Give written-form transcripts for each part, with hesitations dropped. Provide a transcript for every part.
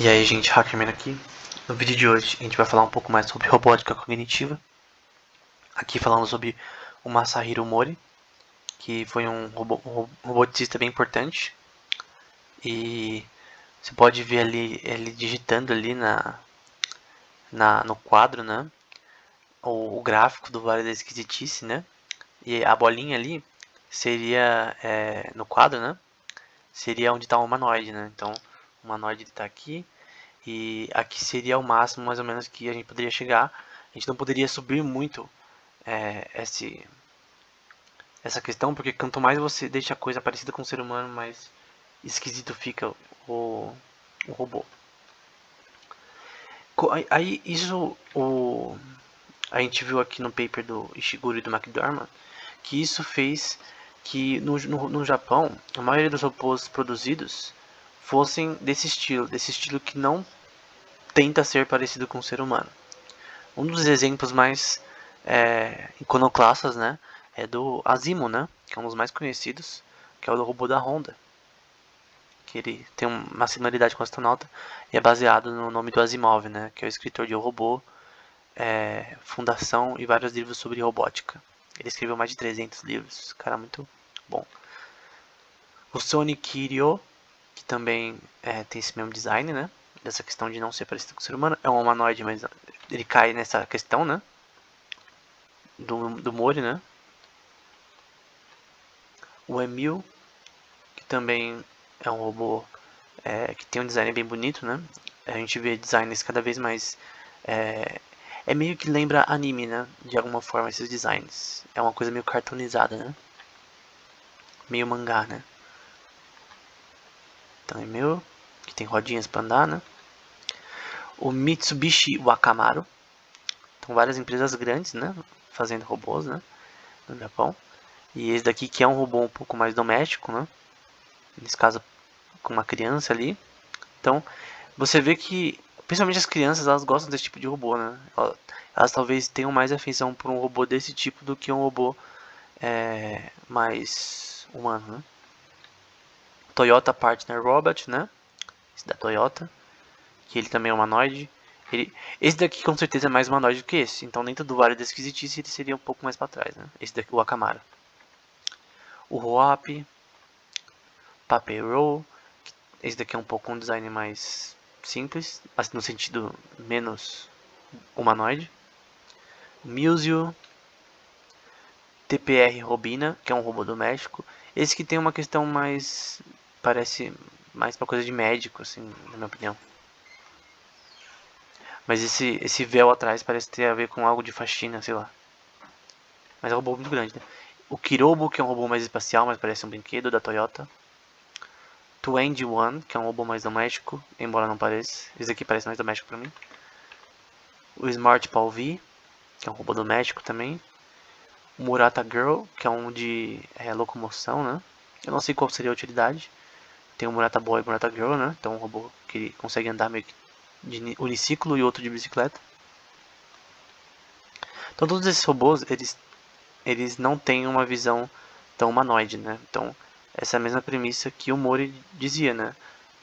E aí, gente, Hackerman aqui. No vídeo de hoje a gente vai falar um pouco mais sobre robótica cognitiva. Aqui falamos sobre o Masahiro Mori, que foi um robotista bem importante. E você pode ver ali ele digitando ali no quadro, né? O gráfico do Vale da Esquisitice, né? E a bolinha ali seria, no quadro, né? Seria onde está o humanoide, né? Então o humanoide está aqui. E aqui seria o máximo mais ou menos que a gente poderia chegar. A gente não poderia subir muito essa questão, porque quanto mais você deixa a coisa parecida com o ser humano, mais esquisito fica o robô. Aí isso a gente viu aqui no paper do Ishiguro e do McDormand que isso fez que no Japão a maioria dos robôs produzidos fossem desse estilo que não tenta ser parecido com o ser humano. Um dos exemplos mais iconoclastas, né, é do Asimo, né, que é um dos mais conhecidos, que é o do robô da Honda, que ele tem uma similaridade com o astronauta e é baseado no nome do Asimov, né, que é o escritor de O Robô, Fundação e vários livros sobre robótica. Ele escreveu mais de 300 livros, cara, muito bom. O Sony Kiryu, que também tem esse mesmo design, né, dessa questão de não ser parecido com o ser humano, é um humanoide, mas ele cai nessa questão, né, do Mori, né? O Emil, que também é um robô que tem um design bem bonito, né? A gente vê designs cada vez mais. É meio que lembra anime, né? De alguma forma, esses designs. É uma coisa meio cartoonizada, né? Meio mangá, né? Então, Emil, que tem rodinhas pra andar, né? O Mitsubishi Wakamaru. Então, várias empresas grandes, né? Fazendo robôs, né? No Japão. E esse daqui que é um robô um pouco mais doméstico, né? Nesse caso, com uma criança ali. Então, você vê que, principalmente as crianças, elas gostam desse tipo de robô, né? Elas talvez tenham mais afeição por um robô desse tipo do que um robô mais humano, né? Toyota Partner Robot, né? Esse da Toyota, que ele também é humanoide. Esse daqui com certeza é mais humanoide do que esse. Então dentro do Vale da Esquisitice ele seria um pouco mais para trás, né? Esse daqui, o Akamara. O Roap, Paper Roll. Esse daqui é um pouco um design mais simples, no sentido menos humanoide. Museo, TPR Robina, que é um robô doméstico. Esse que tem uma questão mais. Parece mais pra coisa de médico, assim, na minha opinião. Mas esse véu atrás parece ter a ver com algo de faxina, sei lá. Mas é um robô muito grande, né? O Kirobo, que é um robô mais espacial, mas parece um brinquedo da Toyota. Twenty One, que é um robô mais doméstico, embora não pareça. Esse aqui parece mais doméstico pra mim. O Smart Paul V, que é um robô doméstico também. O Murata Girl, que é um de locomoção, né? Eu não sei qual seria a utilidade. Tem o Murata Boy e o Murata Girl, né? Então um robô que consegue andar meio que de uniciclo e outro de bicicleta. Então todos esses robôs, eles não têm uma visão tão humanoide, né? Então essa é a mesma premissa que o Mori dizia, né?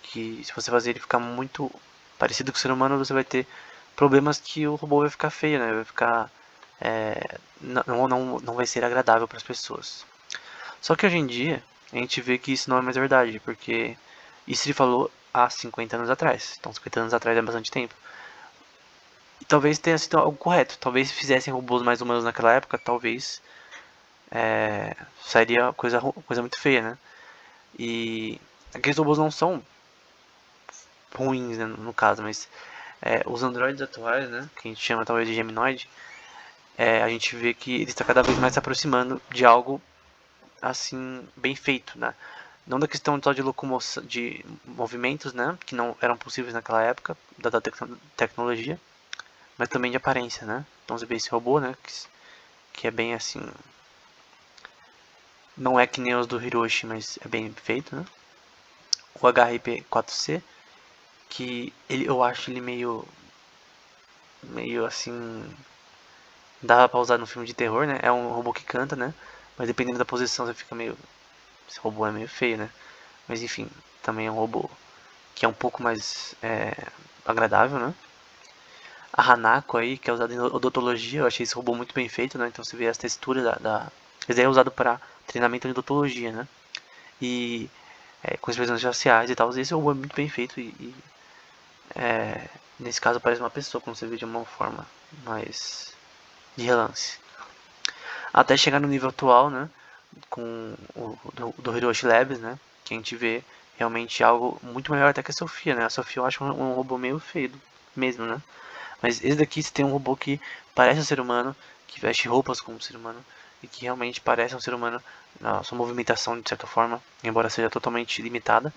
Que se você fazer ele ficar muito parecido com o ser humano, você vai ter problemas que o robô vai ficar feio, né? Vai ficar não vai ser agradável para as pessoas. Só que hoje em dia a gente vê que isso não é mais verdade, porque isso ele falou há 50 anos atrás. Então 50 anos atrás é bastante tempo. E talvez tenha sido algo correto. Talvez se fizessem robôs mais humanos naquela época, talvez sairia coisa muito feia, né? E aqueles robôs não são ruins, né, no caso, mas os androides atuais, né, que a gente chama talvez de geminoide, a gente vê que ele está cada vez mais se aproximando de algo assim bem feito, né? Não da questão só de locomoção, de movimentos, né, que não eram possíveis naquela época, dada a tecnologia, mas também de aparência, né? Então você vê esse robô, né, que é bem assim, não é que nem os do Hiroshi, mas é bem feito, né? O HRP4C, que eu acho ele meio assim, dava pra usar no filme de terror, né? É um robô que canta, né? Mas dependendo da posição você fica meio, esse robô é meio feio, né? Mas enfim, também é um robô que é um pouco mais agradável, né? A Hanako aí, que é usada em odontologia, eu achei esse robô muito bem feito, né? Então você vê as texturas esse aí é usado para treinamento de odontologia, né? E com expressões faciais e tal. Esse robô é muito bem feito nesse caso parece uma pessoa, quando você vê de uma forma mais de relance. Até chegar no nível atual, né? Com o do Hiroshi Labs, né? Que a gente vê realmente algo muito melhor até que a Sofia, né? A Sofia eu acho um robô meio feio mesmo, né? Mas esse daqui você tem um robô que parece um ser humano, que veste roupas como um ser humano e que realmente parece um ser humano na sua movimentação de certa forma, embora seja totalmente limitada.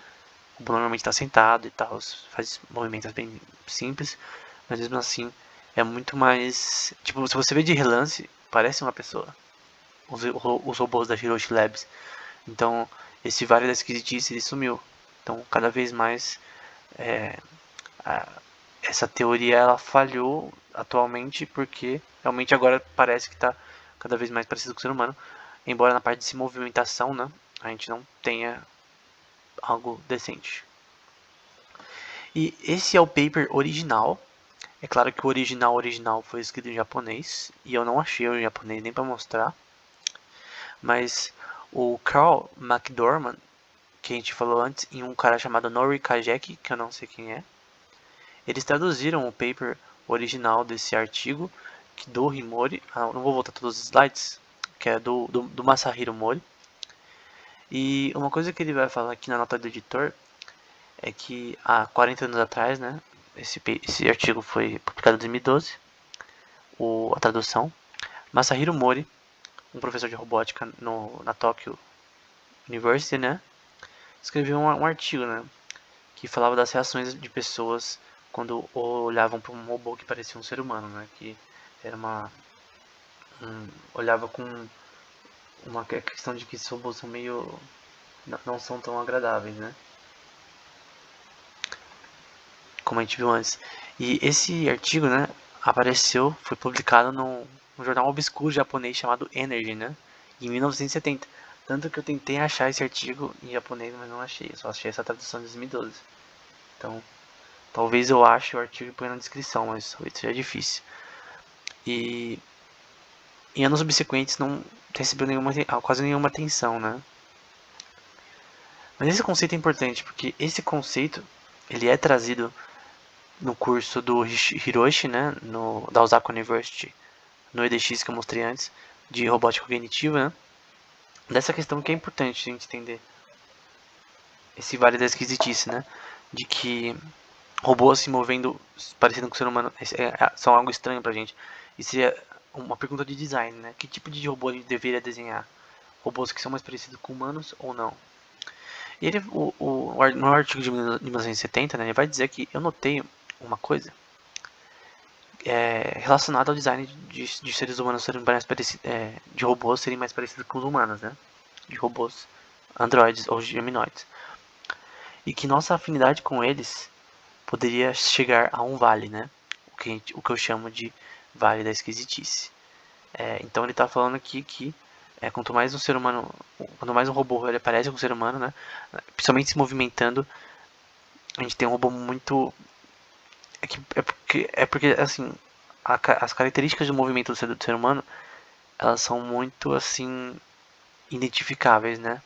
O robô normalmente está sentado e tal, faz movimentos bem simples, mas mesmo assim é muito mais. Tipo, se você vê de relance, parece uma pessoa. Os robôs da Hiroshi Labs. Então, esse vale da esquisitice ele sumiu. Então, cada vez mais a- essa teoria ela falhou atualmente porque realmente agora parece que está cada vez mais parecido com o ser humano, embora na parte de se movimentação, né, a gente não tenha algo decente. E esse é o paper original. É claro que o original foi escrito em japonês e eu não achei o japonês nem para mostrar, mas o Carl McDormand, que a gente falou antes, e um cara chamado Nori Kajeki, que eu não sei quem é, eles traduziram o paper original desse artigo do Himori. Não vou voltar todos os slides, que é do Masahiro Mori. E uma coisa que ele vai falar aqui na nota do editor é que há 40 anos atrás, né, esse artigo foi publicado em 2012, a tradução. Masahiro Mori, um professor de robótica na Tokyo University, né, escreveu um artigo, né, que falava das reações de pessoas quando olhavam para um robô que parecia um ser humano, né? Que era olhava com uma questão de que esses robôs são meio não são tão agradáveis, né? Como a gente viu antes. E esse artigo, né, foi publicado num jornal obscuro japonês chamado Energy, né? Em 1970. Tanto que eu tentei achar esse artigo em japonês, mas não achei. Eu só achei essa tradução de 2012. Então, talvez eu ache o artigo e ponha na descrição, mas talvez seja difícil. E em anos subsequentes não recebeu quase nenhuma atenção, né? Mas esse conceito é importante porque esse conceito ele é trazido no curso do Hiroshi, né? Da Osaka University, no EDX que eu mostrei antes, de robótica cognitiva, né? Dessa questão que é importante a gente entender esse vale da esquisitice, né? De que robôs se movendo parecido com o ser humano são algo estranho pra gente. Isso é uma pergunta de design, né? Que tipo de robô a gente deveria desenhar? Robôs que são mais parecidos com humanos ou não? E ele, no artigo de 1970, né, ele vai dizer que eu notei uma coisa relacionada ao design de seres humanos serem mais parecidos, de robôs serem mais parecidos com os humanos, né? De robôs androides ou geminoides. E que nossa afinidade com eles poderia chegar a um vale, né? O que eu chamo de vale da esquisitice. Então ele está falando aqui que quanto mais um ser humano, quanto mais um robô ele parece com um ser humano, né? Principalmente se movimentando, a gente tem um robô muito porque assim as características do movimento do ser humano elas são muito assim identificáveis, né?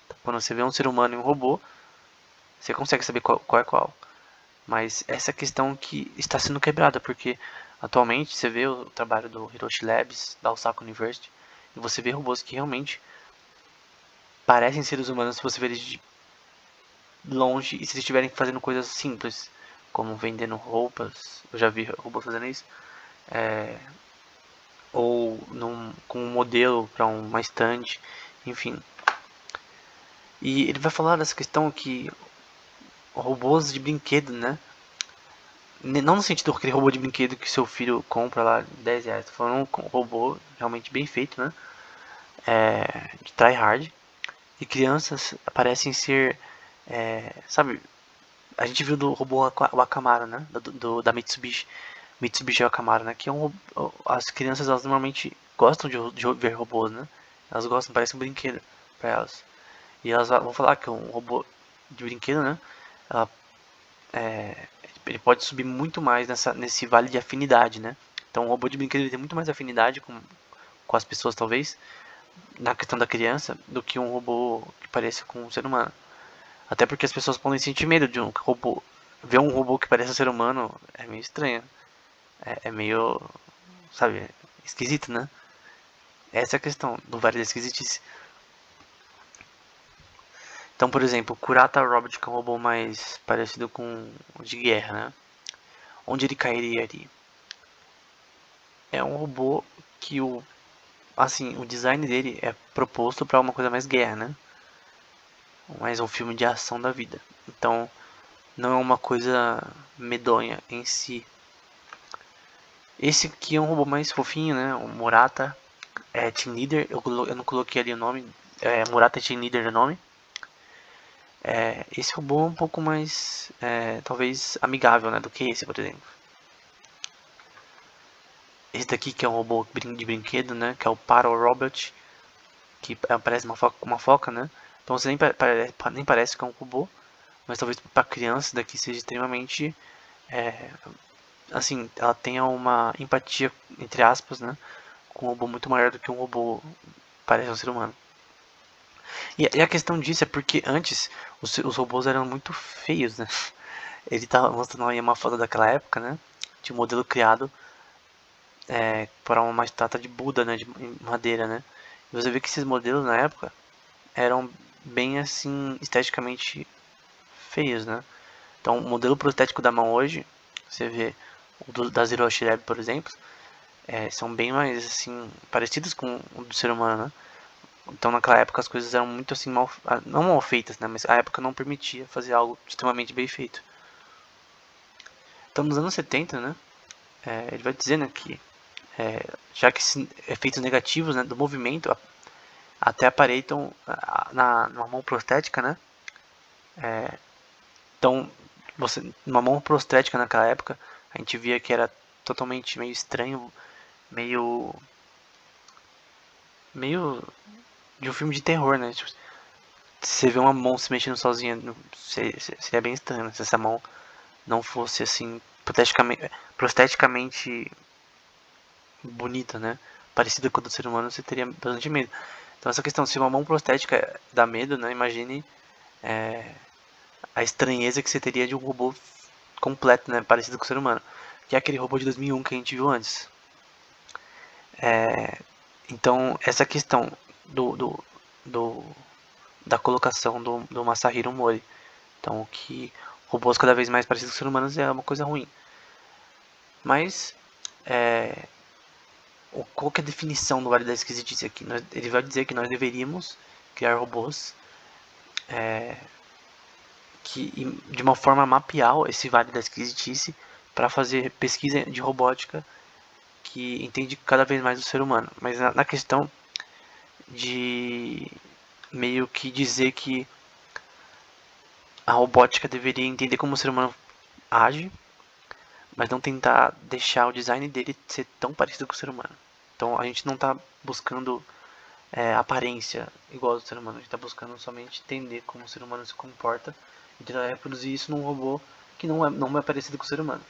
Então, quando você vê um ser humano e um robô, você consegue saber qual é qual. Mas essa questão que está sendo quebrada, porque atualmente você vê o trabalho do Hiroshi Labs, da Osaka University, e você vê robôs que realmente parecem seres humanos se você vê eles de longe e se eles estiverem fazendo coisas simples, como vendendo roupas, eu já vi robôs fazendo isso, ou com um modelo para uma estante, enfim. E ele vai falar dessa questão que robôs de brinquedo, né? Não no sentido daquele robô de brinquedo que seu filho compra lá R$ 10. Tô falando um robô realmente bem feito, né? De tryhard. E crianças parecem ser. Sabe? A gente viu do robô Akamaro, né? Da Mitsubishi. Mitsubishi Akamaro, né? Que é as crianças elas normalmente gostam de ver robôs, né? Elas gostam, parece um brinquedo pra elas. E elas vão falar que é um robô de brinquedo, né? Ela ele pode subir muito mais nesse vale de afinidade, né? Então o robô de brinquedo ele tem muito mais afinidade com as pessoas, talvez, na questão da criança, do que um robô que pareça com um ser humano. Até porque as pessoas podem sentir medo de um robô. Ver um robô que parece um ser humano é meio estranho. É meio, sabe, esquisito, né? Essa é a questão do vale da esquisitice. Então, por exemplo, o Kurata Robot, que é um robô mais parecido com o de guerra, né? Onde ele cairia ali? É um robô que o design dele é proposto para uma coisa mais guerra, né? Mais um filme de ação da vida. Então, não é uma coisa medonha em si. Esse aqui é um robô mais fofinho, né? O Murata Team Leader. Eu não coloquei ali o nome. Murata Team Leader é o nome. Esse robô é um pouco mais, talvez, amigável, né? Do que esse, por exemplo. Esse daqui que é um robô de brinquedo, né? Que é o Paro Robot. Que parece uma foca, né? Então você nem parece que é um robô. Mas talvez para criança daqui seja extremamente assim, ela tenha uma empatia, entre aspas, né, com um robô muito maior do que um robô parece um ser humano. E a questão disso é porque antes os robôs eram muito feios, né? Ele tava mostrando aí uma foto daquela época, né? De um modelo criado para uma estátua de Buda, né? De madeira, né? E você vê que esses modelos na época eram bem assim, esteticamente feios, né? Então, o modelo prostético da mão hoje, você vê da Hiroshi Lab, por exemplo, são bem mais assim parecidos com o do ser humano, né? Então naquela época as coisas eram muito assim não mal feitas, né? Mas a época não permitia fazer algo extremamente bem feito. Então nos anos 70, né? Ele vai dizer, né, que já que esses efeitos negativos, né, do movimento até aparentam numa mão prostética, né? Então numa mão prostética naquela época a gente via que era totalmente meio estranho, meio de um filme de terror, né? Tipo, você vê uma mão se mexendo sozinha, seria bem estranho, né? Se essa mão não fosse assim prosteticamente bonita, né? Parecida com a do ser humano, você teria bastante medo. Então essa questão, se uma mão prostética dá medo, né? Imagine a estranheza que você teria de um robô completo, né? Parecido com o ser humano, que é aquele robô de 2001 que a gente viu antes. Então essa questão do da colocação do Masahiro Mori. Então, que robôs cada vez mais parecidos com seres humanos é uma coisa ruim. Mas, qual que é a definição do Vale da Esquisitice aqui? Ele vai dizer que nós deveríamos criar robôs que, de uma forma, mapear esse Vale da Esquisitice para fazer pesquisa de robótica que entende cada vez mais o ser humano. Mas na questão de meio que dizer que a robótica deveria entender como o ser humano age, mas não tentar deixar o design dele ser tão parecido com o ser humano. Então a gente não está buscando aparência igual ao do ser humano, a gente está buscando somente entender como o ser humano se comporta e tentar reproduzir isso num robô que não é parecido com o ser humano.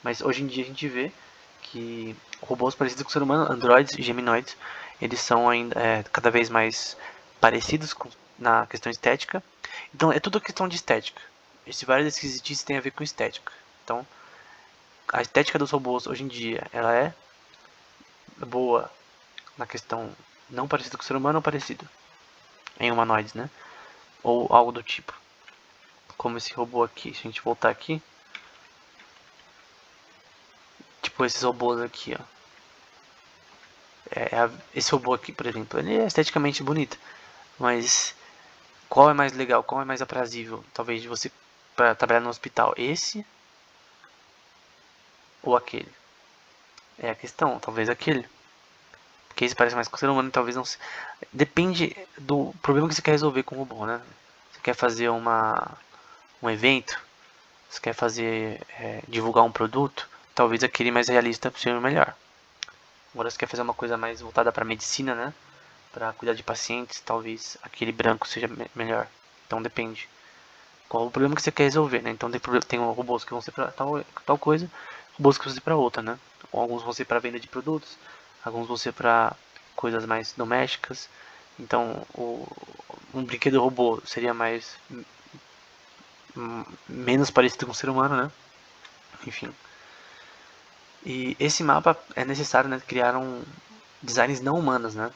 Mas hoje em dia a gente vê que robôs parecidos com o ser humano, androides e geminoides, eles são ainda cada vez mais parecidos na questão estética. Então é tudo questão de estética. Esse vários esquisitices tem a ver com estética. Então a estética dos robôs hoje em dia ela é boa na questão não parecido com o ser humano ou parecido em humanoides, né? Ou algo do tipo. Como esse robô aqui. Se a gente voltar aqui, tipo esses robôs aqui, ó. Esse robô aqui, por exemplo, ele é esteticamente bonito, mas qual é mais legal, qual é mais aprazível, talvez de você para trabalhar no hospital, esse ou aquele? É a questão, talvez aquele. Porque esse parece mais com o ser humano, talvez não. Depende do problema que você quer resolver com o robô, né? Você quer fazer um evento, você quer fazer divulgar um produto, talvez aquele mais realista seja o melhor. Agora você quer fazer uma coisa mais voltada para medicina, né? Para cuidar de pacientes, talvez aquele branco seja melhor. Então depende. qual o problema que você quer resolver, né? Então tem robôs que vão ser para tal coisa, robôs que vão ser para outra, né? Ou alguns vão ser para venda de produtos, alguns vão ser para coisas mais domésticas. Então, um brinquedo robô seria mais menos parecido com o ser humano, né? Enfim. E esse mapa é necessário, né, criar designs não humanos, né?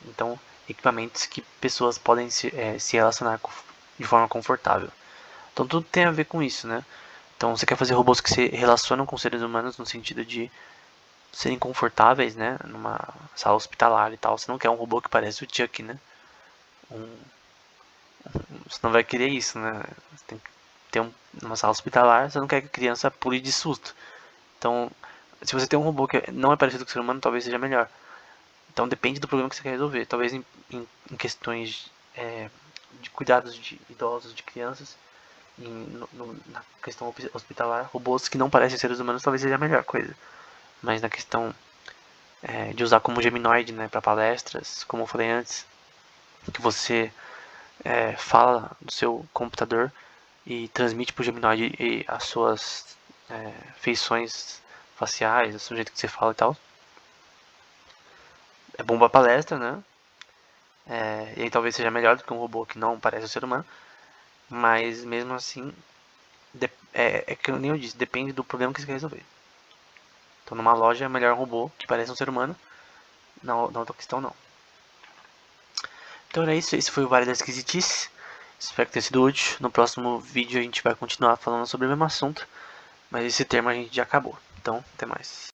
Então, equipamentos que pessoas podem se relacionar de forma confortável. Então, tudo tem a ver com isso, né? Então, você quer fazer robôs que se relacionam com seres humanos no sentido de serem confortáveis, né? Numa sala hospitalar e tal. Você não quer um robô que parece o Chuck, né? Você não vai querer isso, né? Você tem que ter numa sala hospitalar, você não quer que a criança pule de susto. Então, se você tem um robô que não é parecido com o ser humano, talvez seja melhor. Então, depende do problema que você quer resolver. Talvez em questões de cuidados de idosos, de crianças, na questão hospitalar, robôs que não parecem seres humanos talvez seja a melhor coisa. Mas na questão de usar como geminoide, né, para palestras, como eu falei antes, que você fala do seu computador e transmite para o geminoide e as suas feições faciais, o jeito que você fala e tal. É bom para palestra, né? E aí talvez seja melhor do que um robô que não parece um ser humano. Mas mesmo assim, que nem eu disse, depende do problema que você quer resolver. Então numa loja é melhor um robô que parece um ser humano, na outra questão não. Então era isso, esse foi o Vale da Esquisitice. Espero que tenha sido útil. No próximo vídeo a gente vai continuar falando sobre o mesmo assunto, mas esse termo a gente já acabou. Então, até mais.